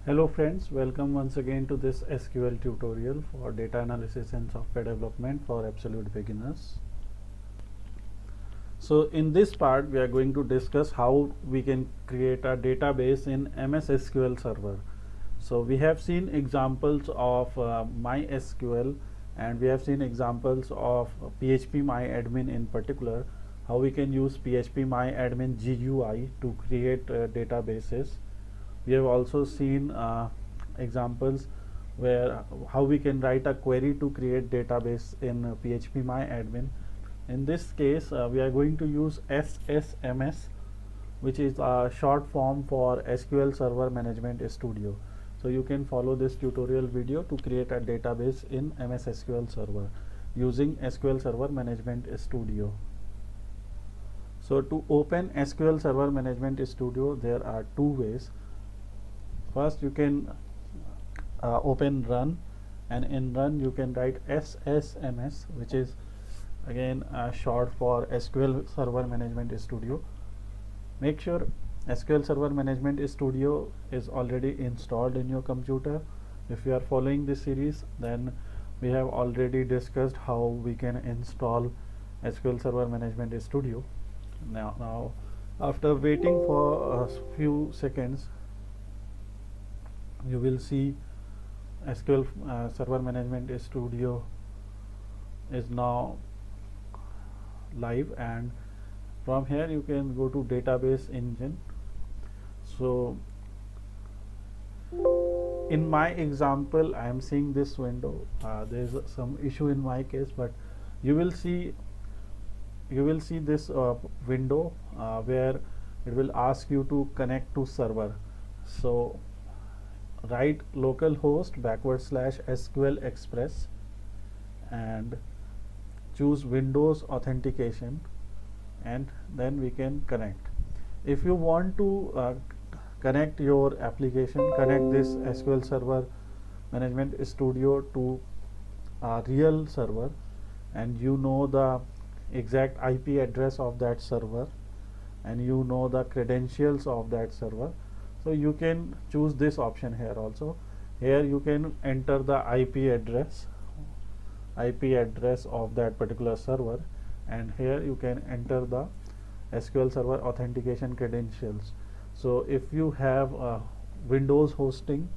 Hello friends, welcome once again to this SQL tutorial for data analysis and software development for absolute beginners. So in this part we are going to discuss how we can create a database in MS SQL Server. So we have seen examples of MySQL, and we have seen examples of PHP MyAdmin in particular, how we can use PHP MyAdmin GUI to create databases. We have also seen examples where how we can write a query to create database in PHP MyAdmin. In this case, we are going to use SSMS, which is a short form for SQL Server Management Studio. So you can follow this tutorial video to create a database in MS SQL Server using SQL Server Management Studio. So to open SQL Server Management Studio, there are two ways. First, you can open run, and in run you can write SSMS, which is again short for SQL Server Management Studio. Make sure SQL Server Management Studio is already installed in your computer. If you are following this series, then we have already discussed how we can install SQL Server Management Studio. Now after waiting for a few seconds, you will see SQL Server Management Studio is now live, and from here you can go to database engine. So in my example I am seeing this window. There is some issue in my case, but you will see this window where it will ask you to connect to server. So write localhost /SQL Express and choose Windows authentication, and then we can connect. If you want to connect your application, connect this SQL Server Management Studio to a real server, and you know the exact IP address of that server, and you know the credentials of that server, so you can choose this option here also. Here you can enter the IP address of that particular server, and here you can enter the SQL Server authentication credentials. So if you have Windows hosting,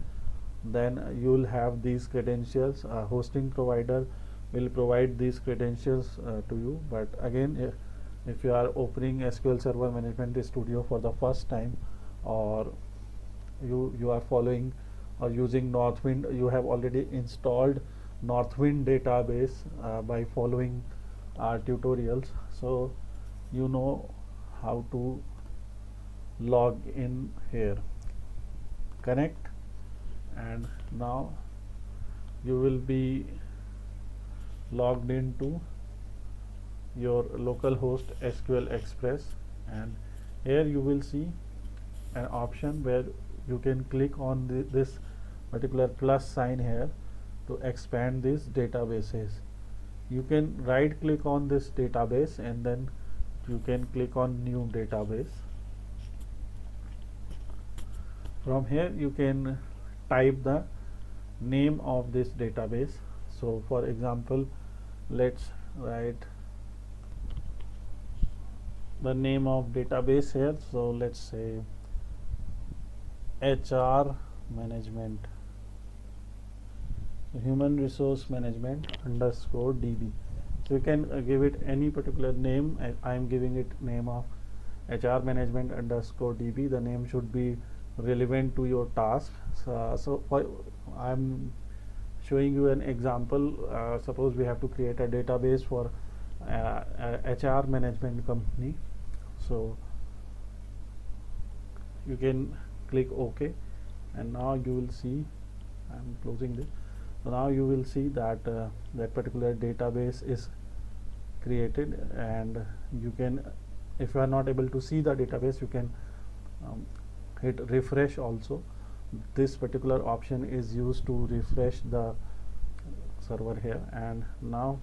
then you will have these credentials. Hosting provider will provide these credentials to you. But again, if you are opening SQL Server Management Studio for the first time, or you are following or using Northwind, you have already installed Northwind database by following our tutorials, so you know how to log in here. Connect, and now you will be logged into your localhost SQL Express, and here you will see an option where you can click on this particular plus sign here to expand these databases. You can right click on this database, and then you can click on new database. From here you can type the name of this database. So for example, let's write the name of database here. So let's say HR management, human resource management underscore DB. So you can give it any particular name. I am giving it name of HR management underscore DB. The name should be relevant to your task. So I am showing you an example. Suppose we have to create a database for HR management company. So you can click OK, and now you will see, I am closing this. So now you will see that that particular database is created, and you can, if you are not able to see the database, you can hit refresh also. This particular option is used to refresh the server here, and now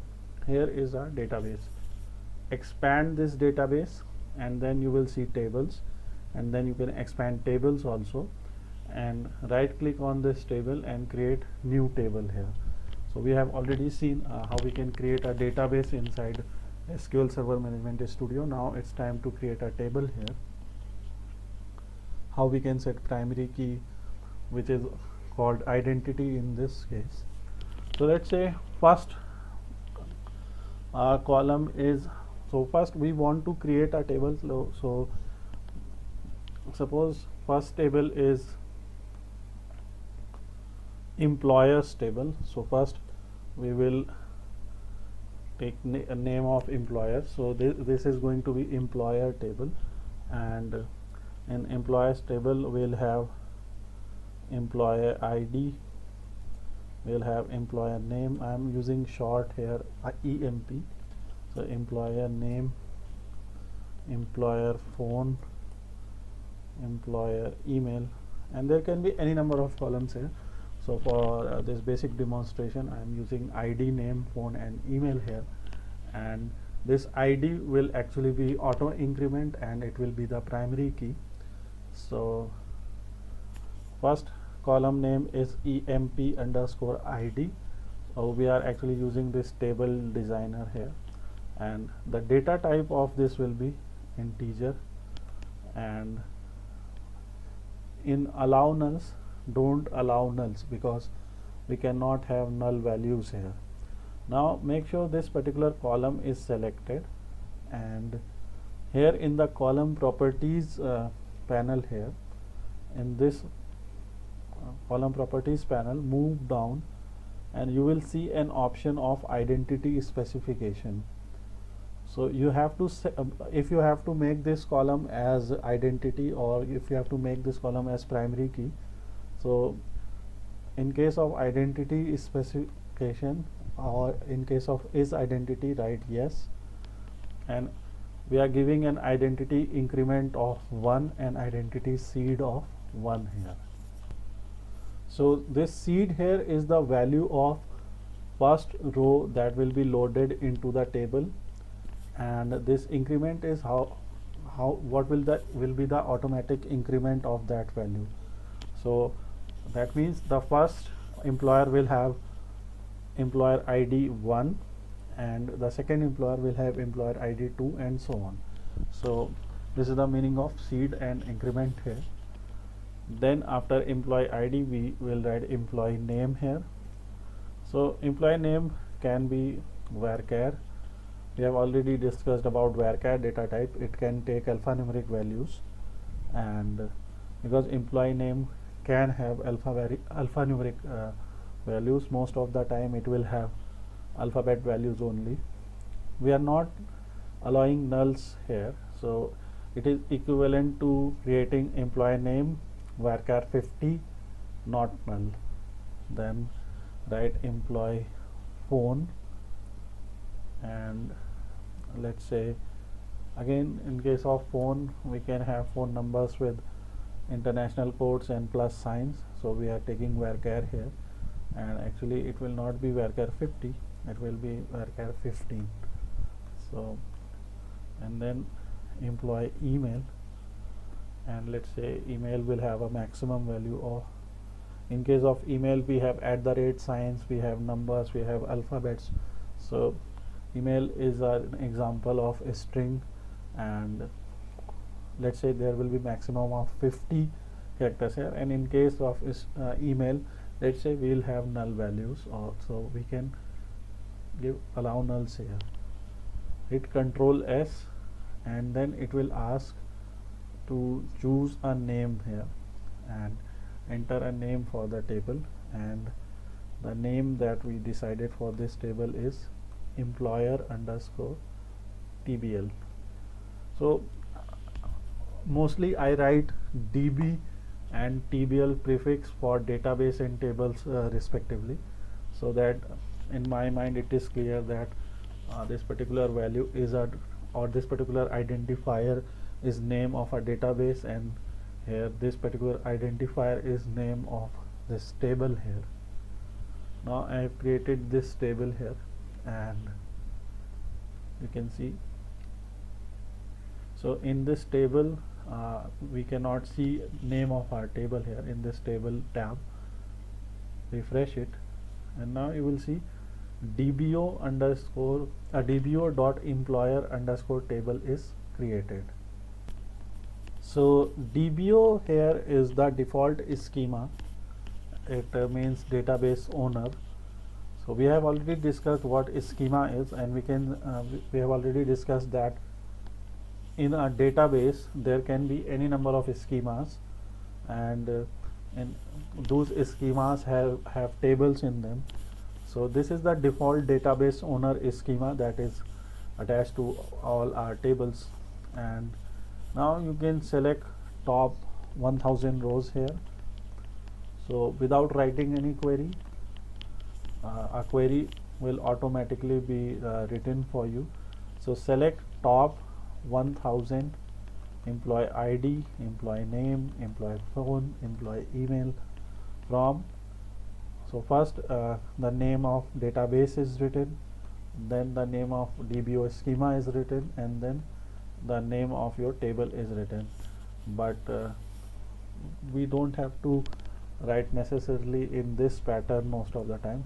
here is our database. Expand this database, and then you will see tables, and then you can expand tables also. and right click on this table and create new table here. So we have already seen how we can create a database inside SQL Server Management Studio. Now it's time to create a table here. How we can set primary key, which is called identity in this case. So let's say first column is, so first we want to create a table. So suppose first table is employers table. So first we will take a name of employer. So this is going to be employer table, and in employers table we'll have employer ID, we'll have employer name. I am using short here EMP. So employer name, employer phone, employer email, and there can be any number of columns here. So for this basic demonstration I am using ID, name, phone and email here, and this ID will actually be auto increment and it will be the primary key. So first column name is EMP underscore ID. So we are actually using this table designer here, and the data type of this will be integer, and in allow nulls, don't allow nulls because we cannot have null values here. Now make sure this particular column is selected, and here in the column properties panel here, in this column properties panel, move down and you will see an option of identity specification. So you have to if you have to make this column as identity, or if you have to make this column as primary key. So in case of identity specification, or in case of is identity, write yes, and we are giving an identity increment of 1 and identity seed of 1 here. So this seed here is the value of first row that will be loaded into the table, and this increment is what will be the automatic increment of that value. So that means the first employer will have employer ID 1, and the second employer will have employer ID 2, and so on. So this is the meaning of seed and increment here. Then after employee ID we will write employee name here. So employee name can be varchar. We have already discussed about varchar data type. It can take alphanumeric values, and because employee name can have alphanumeric values, most of the time it will have alphabet values only. We are not allowing nulls here, so it is equivalent to creating employee name varchar 50, not null. Then write employee phone, and let's say again in case of phone we can have phone numbers with international codes and plus signs. So we are taking varchar here, and actually it will not be varchar 50, it will be varchar 15. So and then employee email, and let's say email will have a maximum value of, in case of email we have @ signs, we have numbers, we have alphabets. So email is an example of a string, and let's say there will be maximum of 50 characters here, and in case of email, let's say we will have null values, or so we can give allow nulls here. Hit Control S, and then it will ask to choose a name here and enter a name for the table, and the name that we decided for this table is employer underscore TBL. So mostly I write DB and TBL prefix for database and tables respectively, so that in my mind it is clear that this particular value is or this particular identifier is name of a database, and here this particular identifier is name of this table here. Now I have created this table here, and you can see, so in this table we cannot see name of our table here in this table tab. Refresh it, and now you will see DBO underscore DBO dot employer underscore table is created. So DBO here is the default schema. It means database owner. So we have already discussed what schema is, and we have already discussed that in a database there can be any number of schemas, and and those schemas have tables in them. So this is the default database owner schema that is attached to all our tables. And now you can select top 1000 rows here. So without writing any query, a query will automatically be written for you. So select top 1000, employee ID, employee name, employee phone, employee email from. So first the name of database is written, then the name of DBO schema is written, and then the name of your table is written. But we don't have to write necessarily in this pattern most of the time.